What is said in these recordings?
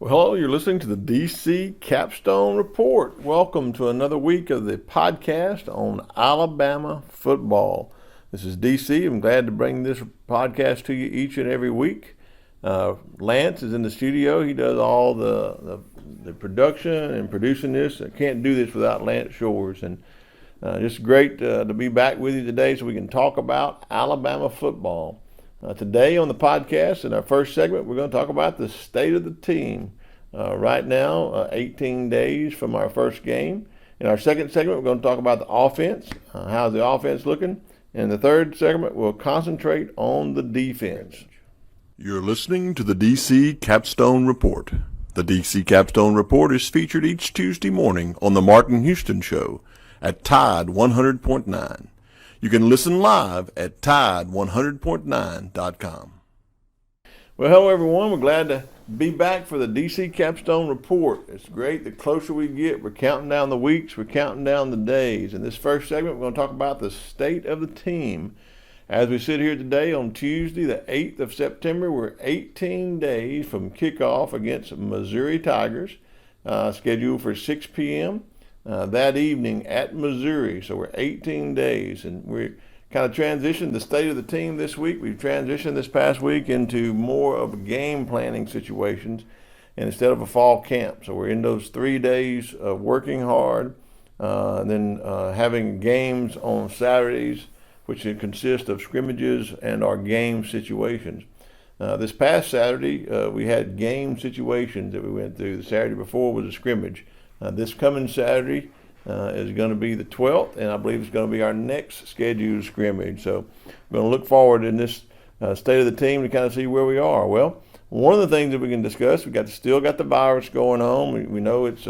Well, hello, you're listening to the DC Capstone Report. Welcome to another week of the podcast on Alabama football. This is DC. I'm glad to bring this podcast to you each and every week. Lance is in the studio. He does all the production and producing this. I can't do this without Lance Shores. And just great to be back with you today so we can talk about Alabama football. Today on the podcast, in our first segment, we're going to talk about the state of the team. Right now, 18 days from our first game. In our second segment, we're going to talk about the offense. How's the offense looking? In the third segment, we'll concentrate on the defense. You're listening to the DC Capstone Report. The DC Capstone Report is featured each Tuesday morning on the Martin Houston Show at Tide 100.9. You can listen live at Tide100.9.com. Well, hello, everyone. We're glad to be back for the DC Capstone Report. It's great. The closer we get, we're counting down the weeks, we're counting down the days. In this first segment, we're going to talk about the state of the team. As we sit here today on Tuesday, the 8th of September, we're 18 days from kickoff against Missouri Tigers, scheduled for 6 p.m. That evening at Missouri. So we're 18 days, and we're kind of transitioned the state of the team this week. We've transitioned this past week into more of game planning situations and instead of a fall camp. So we're in those 3 days of working hard, and then having games on Saturdays, which consist of scrimmages and our game situations. This past Saturday, we had game situations that we went through. The Saturday before was a scrimmage. This coming Saturday is going to be the 12th, and I believe it's going to be our next scheduled scrimmage. So we're going to look forward in this state of the team to kind of see where we are. Well, one of the things that we can discuss, still got the virus going on. We know it's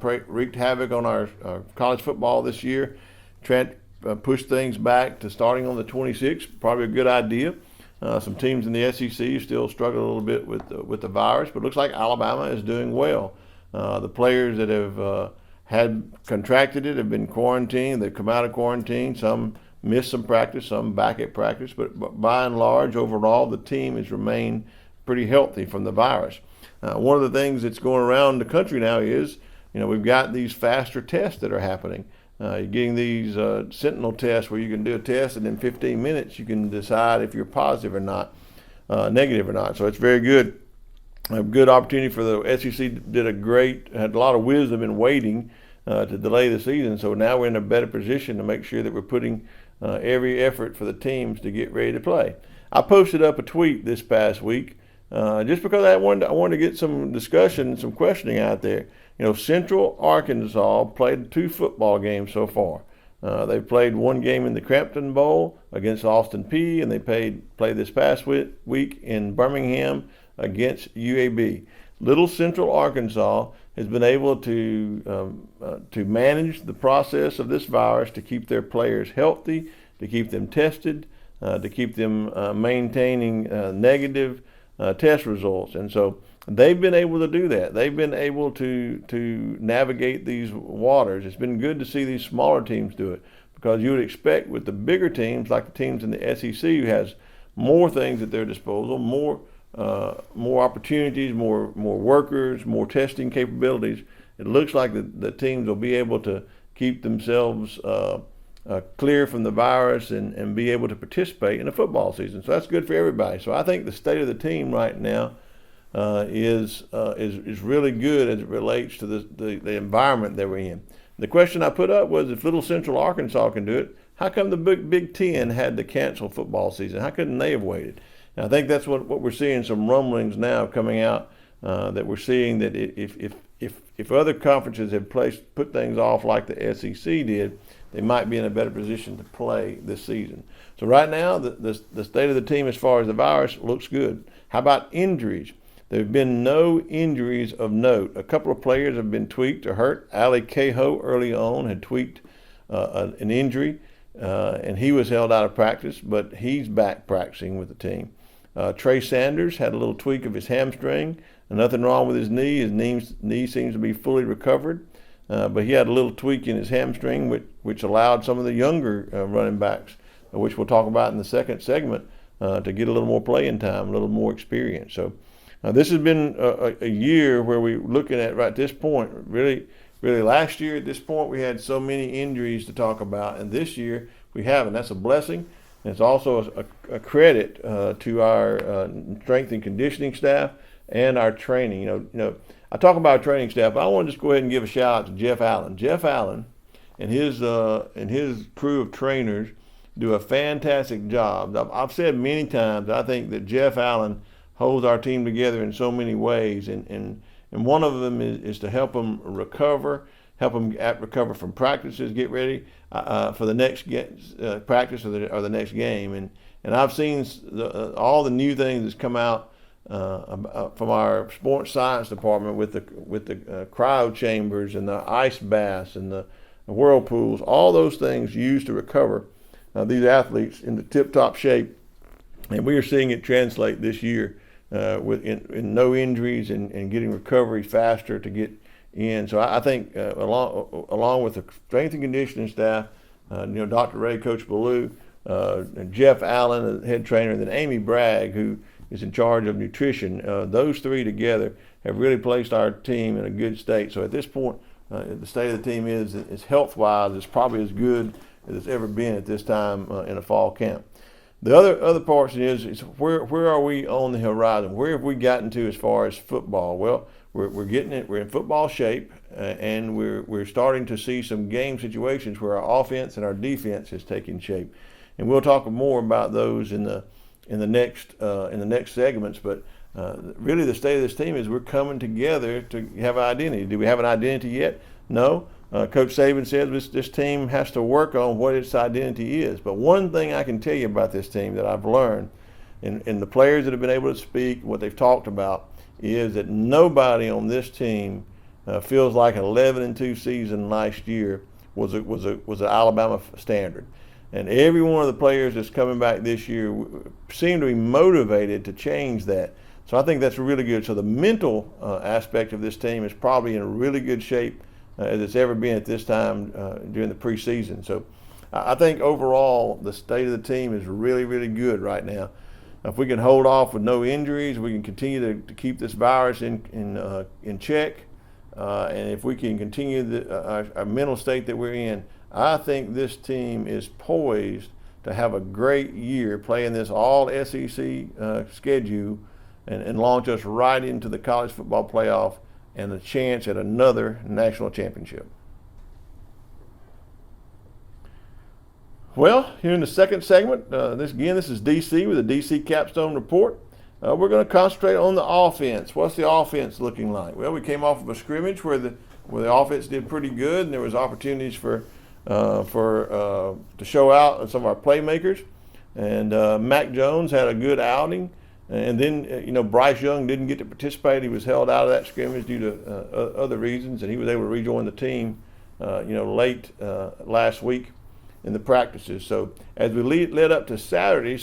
wreaked havoc on our college football this year. Trent pushed things back to starting on the 26th, probably a good idea. Some teams in the SEC still struggle a little bit with the virus, but it looks like Alabama is doing well. The players that have had contracted it have been quarantined. They've come out of quarantine. Some missed some practice, some back at practice. But by and large, overall, the team has remained pretty healthy from the virus. One of the things that's going around the country now is, we've got these faster tests that are happening. You're getting these sentinel tests where you can do a test and in 15 minutes you can decide if you're positive or not, negative or not. So it's very good. A good opportunity for the SEC. Had a lot of wisdom in waiting to delay the season. So now we're in a better position to make sure that we're putting every effort for the teams to get ready to play. I posted up a tweet this past week just because I wanted to get some discussion, some questioning out there. Central Arkansas played 2 football games so far. They've played 1 game in the Crampton Bowl against Austin Peay, and they played this past week in Birmingham against UAB. Little Central Arkansas has been able to manage the process of this virus, to keep their players healthy, to keep them tested, to keep them maintaining negative test results. And so they've been able to do that. They've been able to navigate these waters. It's been good to see these smaller teams do it, because you would expect with the bigger teams, like the teams in the SEC, who has more things at their disposal, more opportunities, more workers, more testing capabilities. It looks like the teams will be able to keep themselves clear from the virus and be able to participate in a football season. So that's good for everybody. So I think the state of the team right now is really good as it relates to the environment that we're in. The question I put up was, if Little Central Arkansas can do it, how come the Big Ten had to cancel football season? How couldn't they have waited? And I think that's what we're seeing, some rumblings now coming out, that we're seeing that if other conferences have put things off like the SEC did, they might be in a better position to play this season. So right now, the state of the team as far as the virus looks good. How about injuries? There have been no injuries of note. A couple of players have been tweaked or hurt. Ali Cahoe early on had tweaked an injury, and he was held out of practice, but he's back practicing with the team. Trey Sanders had a little tweak of his hamstring. Nothing wrong with his knee. His knee seems to be fully recovered, but he had a little tweak in his hamstring, which allowed some of the younger running backs, which we'll talk about in the second segment, to get a little more playing time, a little more experience. So This has been a year where we're looking at right at this point, really last year at this point we had so many injuries to talk about, and this year we haven't. That's a blessing. And it's also a credit to our strength and conditioning staff and our training. You know, I talk about our training staff, but I want to just go ahead and give a shout out to Jeff Allen. Jeff Allen and his crew of trainers do a fantastic job. I've said many times I think that Jeff Allen holds our team together in so many ways, and one of them is to help them recover, recover from practices, get ready for the next practice or the next game. And I've seen all the new things that's come out from our sports science department with the cryo chambers and the ice baths and the whirlpools, all those things used to recover these athletes into tip-top shape. And we are seeing it translate this year in no injuries and getting recovery faster to get in. So I think along with the strength and conditioning staff, Dr. Ray, Coach Ballou, Jeff Allen, the head trainer, and then Amy Bragg, who is in charge of nutrition, those three together have really placed our team in a good state. So at this point, the state of the team is health-wise, it's probably as good as it's ever been at this time in a fall camp. The other portion is where are we on the horizon? Where have we gotten to as far as football? Well, we're getting it. We're in football shape, and we're starting to see some game situations where our offense and our defense is taking shape, and we'll talk more about those in the next segments. But really, the state of this team is we're coming together to have an identity. Do we have an identity yet? No. Coach Saban says this team has to work on what its identity is. But one thing I can tell you about this team that I've learned, and the players that have been able to speak, what they've talked about, is that nobody on this team feels like an 11-2 season last year was an Alabama standard. And every one of the players that's coming back this year seem to be motivated to change that. So I think that's really good. So the mental aspect of this team is probably in a really good shape as it's ever been at this time during the preseason. So I think overall the state of the team is really, really good right now. If we can hold off with no injuries, we can continue to keep this virus in check, and if we can continue our mental state that we're in, I think this team is poised to have a great year playing this all SEC schedule and launch us right into the college football playoff and a chance at another national championship. Well, here in the second segment, this is DC with the DC Capstone Report. We're going to concentrate on the offense. What's the offense looking like? Well, we came off of a scrimmage where the offense did pretty good, and there was opportunities to show out some of our playmakers. And Mac Jones had a good outing. And then, Bryce Young didn't get to participate. He was held out of that scrimmage due to other reasons, and he was able to rejoin the team, late last week in the practices. So as we led up to Saturday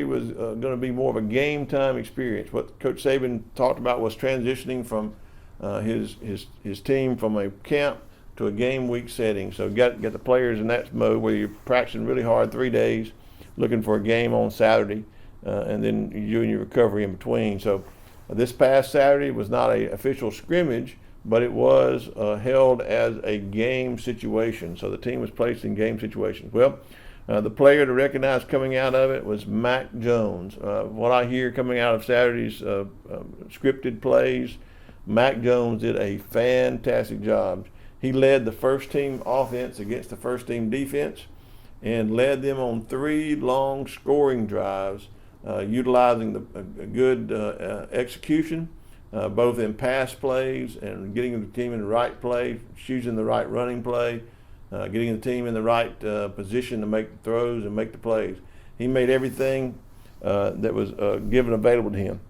was going to be more of a game time experience. What Coach Saban talked about was transitioning from his team from a camp to a game week setting. So get the players in that mode where you're practicing really hard 3 days, looking for a game on Saturday. And then you're doing your recovery in between. So this past Saturday was not an official scrimmage, but it was held as a game situation. So the team was placed in game situations. Well, the player to recognize coming out of it was Mac Jones. What I hear coming out of Saturday's scripted plays, Mac Jones did a fantastic job. He led the first team offense against the first team defense and led them on 3 long scoring drives, utilizing a good execution, both in pass plays and getting the team in the right play, choosing the right running play, getting the team in the right position to make the throws and make the plays. He made everything that was given available to him.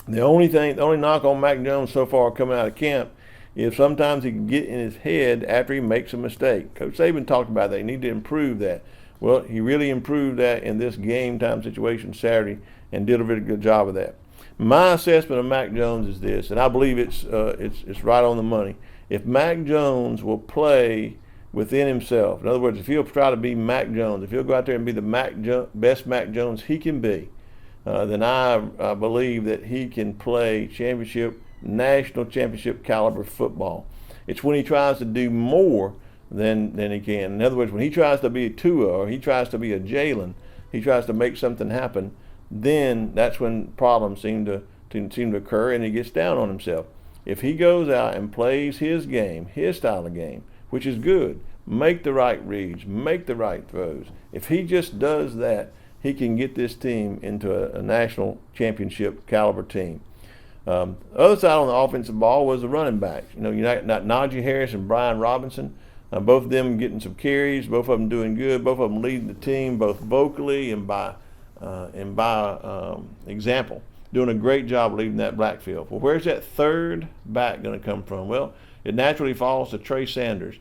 The only knock on Mac Jones so far coming out of camp is sometimes he can get in his head after he makes a mistake. Coach Saban talked about that. He needed to improve that. Well, he really improved that in this game time situation Saturday and did a very good job of that. My assessment of Mac Jones is this, and I believe it's right on the money. If Mac Jones will play within himself, in other words, if he'll try to be Mac Jones, if he'll go out there and be the best Mac Jones he can be, then I believe that he can play national championship caliber football. It's when he tries to do more than he can. In other words, when he tries to be a Tua or he tries to be a Jalen, he tries to make something happen, then that's when problems seem to occur and he gets down on himself. If he goes out and plays his game, his style of game, which is good, make the right reads, make the right throws, if he just does that, he can get this team into a national championship caliber team. Other side on the offensive ball was the running backs. You got Najee Harris and Brian Robinson, both of them getting some carries, both of them doing good, both of them leading the team both vocally and by example, doing a great job leading that backfield. Well, where's that third back going to come from? Well, it naturally falls to Trey Sanders.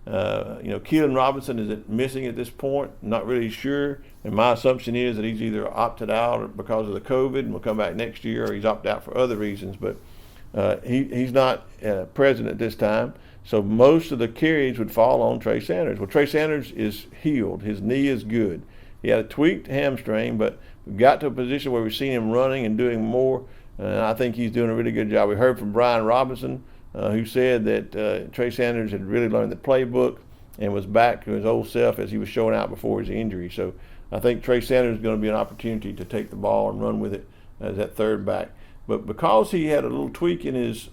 Keelan Robinson is missing at this point, not really sure. And my assumption is that he's either opted out because of the COVID and will come back next year, or he's opted out for other reasons. But he's not present at this time. So most of the carries would fall on Trey Sanders. Well, Trey Sanders is healed. His knee is good. He had a tweaked hamstring, but we got to a position where we've seen him running and doing more. And I think he's doing a really good job. We heard from Brian Robinson, who said that Trey Sanders had really learned the playbook and was back to his old self as he was showing out before his injury. So I think Trey Sanders is going to be an opportunity to take the ball and run with it as that third back. But because he had a little tweak in his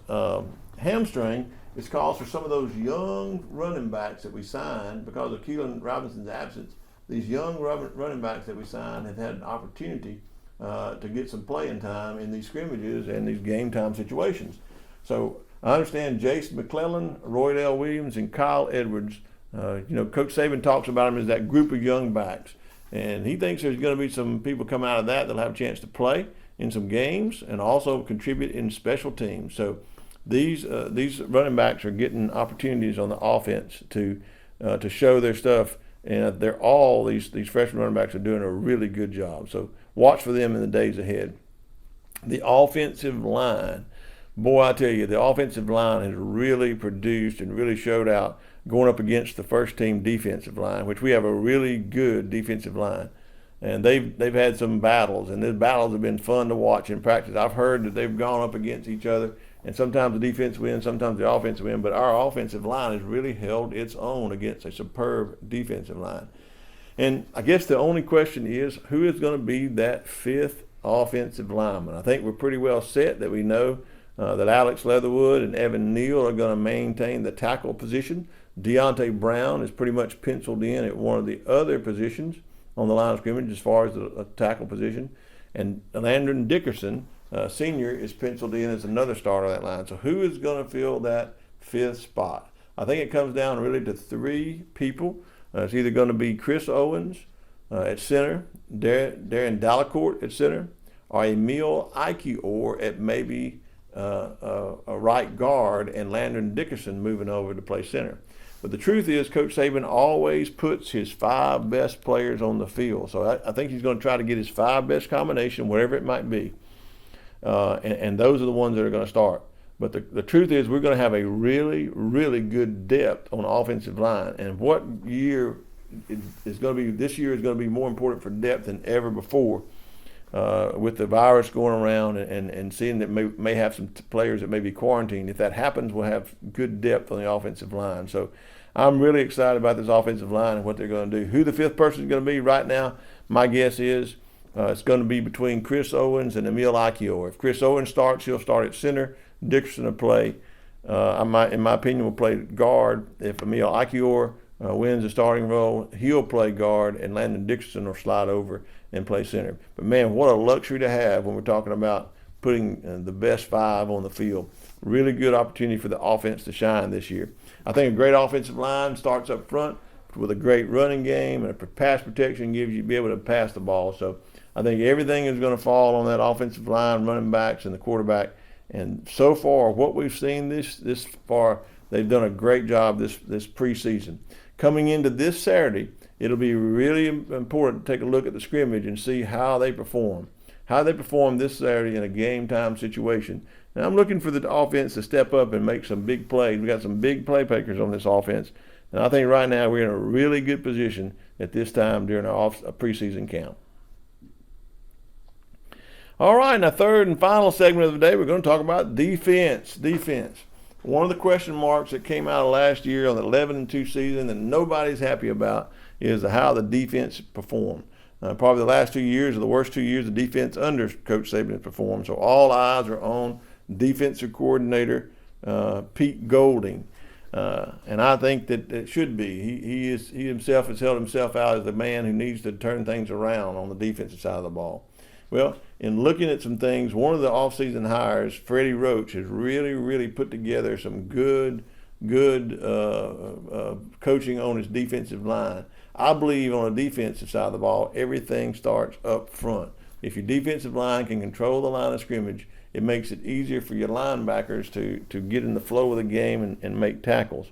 hamstring, it's caused for some of those young running backs that we signed because of Keelan Robinson's absence. These young running backs that we signed have had an opportunity to get some playing time in these scrimmages and these game time situations. So I understand Jase McClellan, Roydell Williams, and Kyle Edwards. Coach Saban talks about them as that group of young backs. And he thinks there's going to be some people come out of that that'll have a chance to play in some games and also contribute in special teams. So these running backs are getting opportunities on the offense to show their stuff. And they're all these freshman running backs are doing a really good job. So watch for them in the days ahead. The offensive line, boy, I tell you, the offensive line has really produced and really showed out going up against the first team defensive line, which we have a really good defensive line. And they've had some battles, and those battles have been fun to watch in practice. I've heard that they've gone up against each other, and sometimes the defense wins, sometimes the offense wins, but our offensive line has really held its own against a superb defensive line. And I guess the only question is, who is going to be that fifth offensive lineman? I think we're pretty well set that we know that Alex Leatherwood and Evan Neal are going to maintain the tackle position. Deontay Brown is pretty much penciled in at one of the other positions on the line of scrimmage as far as the tackle position. And Landon Dickerson, senior, is penciled in as another starter on that line. So who is going to fill that fifth spot? I think it comes down really to three people. It's either going to be Chris Owens at center, Darren Delacourt at center, or Emil Ikior at maybe a right guard, and Landon Dickerson moving over to play center. But the truth is, Coach Saban always puts his five best players on the field. So I think he's going to try to get his five best combination, whatever it might be. And those are the ones that are going to start. But the truth is, we're going to have a really, really good depth on the offensive line. And what year is going to be, this year is going to be more important for depth than ever before. With the virus going around and seeing that may have some players that may be quarantined. If that happens, we'll have good depth on the offensive line. So I'm really excited about this offensive line and what they're going to do. Who the fifth person is going to be right now, my guess is it's going to be between Chris Owens and Emil Ikior. If Chris Owens starts, he'll start at center. Dickerson will play, in my opinion, will play guard. If Emil Ikior wins the starting role, he'll play guard, and Landon Dickerson will slide over and play center. But man, what a luxury to have when we're talking about putting the best five on the field. Really good opportunity for the offense to shine this year. I think a great offensive line starts up front with a great running game, and a pass protection gives you be able to pass the ball. So I think everything is going to fall on that offensive line, running backs, and the quarterback. And so far, what we've seen this far, they've done a great job this preseason. Coming into this Saturday, it'll be really important to take a look at the scrimmage and see how they perform this Saturday in a game time situation. Now, I'm looking for the offense to step up and make some big plays. We got some big playmakers on this offense, and I think right now we're in a really good position at this time during our preseason camp. All right, in our third and final segment of the day, we're going to talk about defense. One of the question marks that came out of last year on the 11-2 season that nobody's happy about is how the defense performed. Probably the last 2 years are the worst 2 years the defense under Coach Saban has performed. So all eyes are on defensive coordinator Pete Golding. And I think that it should be. He himself has held himself out as the man who needs to turn things around on the defensive side of the ball. Well, in looking at some things, one of the offseason hires, Freddie Roach, has really put together some good coaching on his defensive line. I believe on the defensive side of the ball, everything starts up front. If your defensive line can control the line of scrimmage, it makes it easier for your linebackers to get in the flow of the game and make tackles.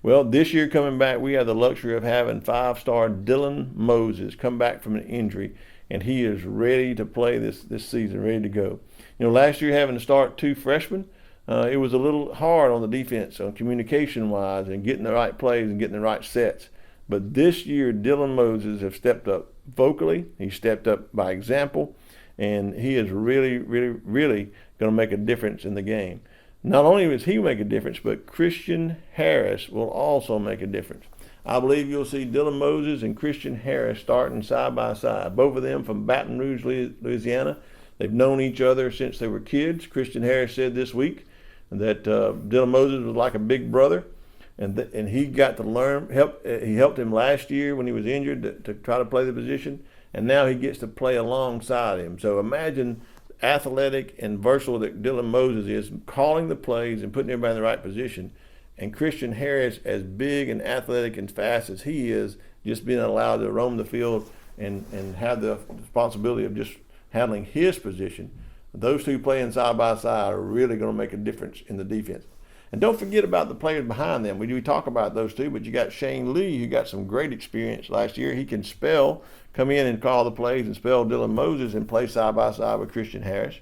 Well, this year coming back, we have the luxury of having 5-star Dylan Moses come back from an injury, and he is ready to play this season, ready to go. You know, last year having to start 2 freshmen, it was a little hard on the defense on communication-wise and getting the right plays and getting the right sets. But this year, Dylan Moses has stepped up vocally. He stepped up by example, and he is really going to make a difference in the game. Not only does he make a difference, but Christian Harris will also make a difference. I believe you'll see Dylan Moses and Christian Harris starting side by side. Both of them from Baton Rouge, Louisiana. They've known each other since they were kids. Christian Harris said this week that Dylan Moses was like a big brother, and he got to learn. He helped him last year when he was injured to try to play the position, and now he gets to play alongside him. So imagine athletic and versatile that Dylan Moses is, calling the plays and putting everybody in the right position. And Christian Harris, as big and athletic and fast as he is, just being allowed to roam the field and have the responsibility of just handling his position. Those two playing side by side are really going to make a difference in the defense. And don't forget about the players behind them. We do talk about those two, but you got Shane Lee, who got some great experience last year. He can come in and call the plays and spell Dylan Moses and play side by side with Christian Harris.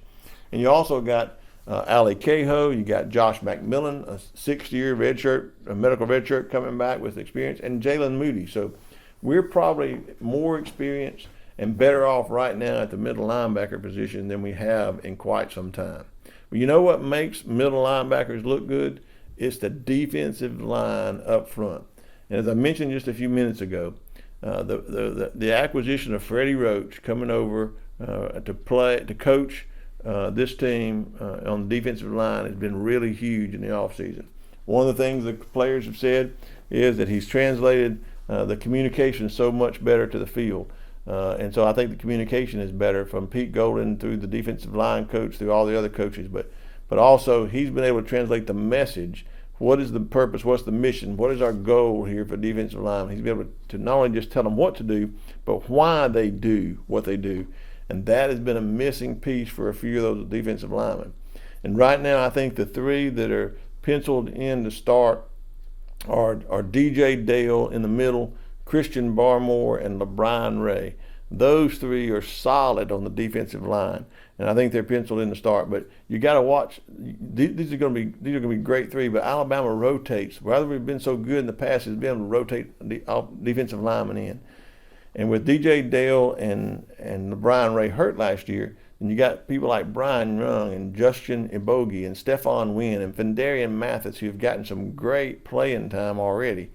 And you also got Ali Cahoe, you got Josh McClellan, a 6-year medical redshirt coming back with experience, and Jalen Moody. So we're probably more experienced and better off right now at the middle linebacker position than we have in quite some time. But you know what makes middle linebackers look good? It's the defensive line up front. And as I mentioned just a few minutes ago, the acquisition of Freddie Roach coming over to coach this team on the defensive line has been really huge in the offseason. One of the things the players have said is that he's translated the communication so much better to the field. And so I think the communication is better from Pete Golding through the defensive line coach, through all the other coaches. But also he's been able to translate the message. What is the purpose? What's the mission? What is our goal here for defensive line? He's been able to not only just tell them what to do, but why they do what they do. And that has been a missing piece for a few of those defensive linemen. And right now I think the 3 that are penciled in to start are DJ Dale in the middle, Christian Barmore, and Labryan Ray. Those 3 are solid on the defensive line, and I think they're penciled in to start. But you got to watch. These are going to be great 3. But Alabama rotates. Rather we've been so good in the past is being able to rotate the defensive linemen in. And with DJ Dale and Labryan Ray hurt last year, and you got people like Brian Young and Justin Ibogi and Stephon Wynn and Fendarian Mathis who have gotten some great playing time already.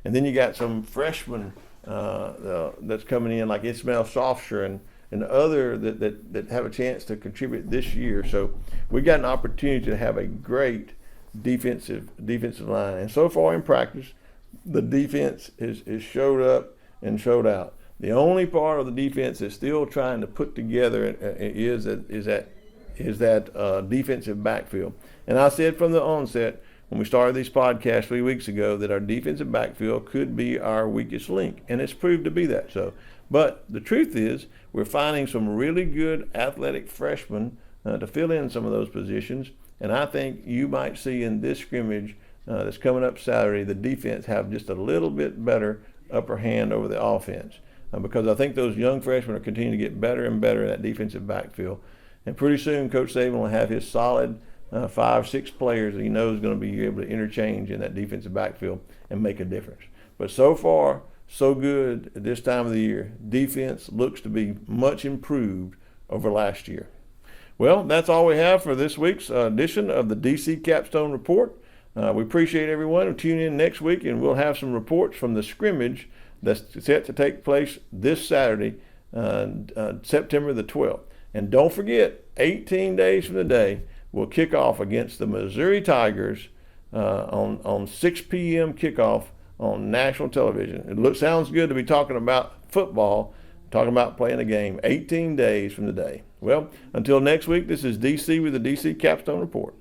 And then you got some freshmen that's coming in like Ismail Softshire and other that have a chance to contribute this year. So we got an opportunity to have a great defensive line. And so far in practice, the defense is showed up and showed out. The only part of the defense that's still trying to put together is that defensive backfield. And I said from the onset, when we started these podcasts 3 weeks ago, that our defensive backfield could be our weakest link, and it's proved to be that so. But the truth is, we're finding some really good athletic freshmen to fill in some of those positions, and I think you might see in this scrimmage that's coming up Saturday, the defense have just a little bit better upper hand over the offense, because I think those young freshmen are continuing to get better and better in that defensive backfield. And pretty soon, Coach Saban will have his solid 5-6 players that he knows is going to be able to interchange in that defensive backfield and make a difference. But so far, so good at this time of the year. Defense looks to be much improved over last year. Well, that's all we have for this week's edition of the DC Capstone Report. We appreciate everyone who tune in next week, and we'll have some reports from the scrimmage that's set to take place this Saturday, September the 12th. And don't forget, 18 days from today, we'll kick off against the Missouri Tigers on 6 p.m. kickoff on national television. Sounds good to be talking about football, talking about playing a game 18 days from today. Well, until next week, this is DC with the DC Capstone Report.